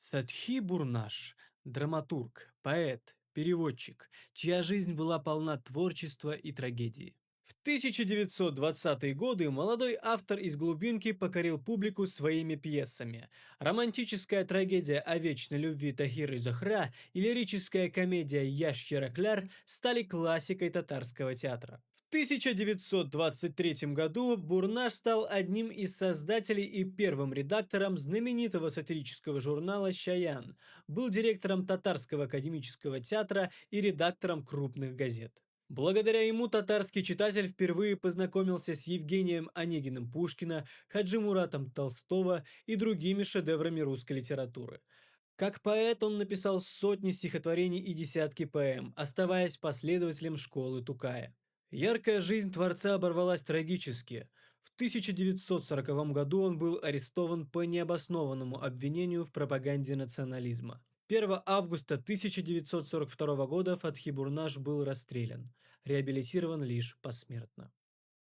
Фатхи Бурнаш — драматург, поэт, переводчик, чья жизнь была полна творчества и трагедии. В 1920-е годы молодой автор из глубинки покорил публику своими пьесами. Романтическая трагедия о вечной любви Тахир и Зохра и лирическая комедия Яш-Черекляр стали классикой татарского театра. В 1923 году Бурнаш стал одним из создателей и первым редактором знаменитого сатирического журнала «Шаян», был директором Татарского академического театра и редактором крупных газет. Благодаря ему татарский читатель впервые познакомился с Евгением Онегиным Пушкина, Хаджи Муратом Толстого и другими шедеврами русской литературы. Как поэт он написал сотни стихотворений и десятки поэм, оставаясь последователем школы Тукая. Яркая жизнь творца оборвалась трагически. В 1940 году он был арестован по необоснованному обвинению в пропаганде национализма. 1 августа 1942 года Фатхи Бурнаш был расстрелян, реабилитирован лишь посмертно.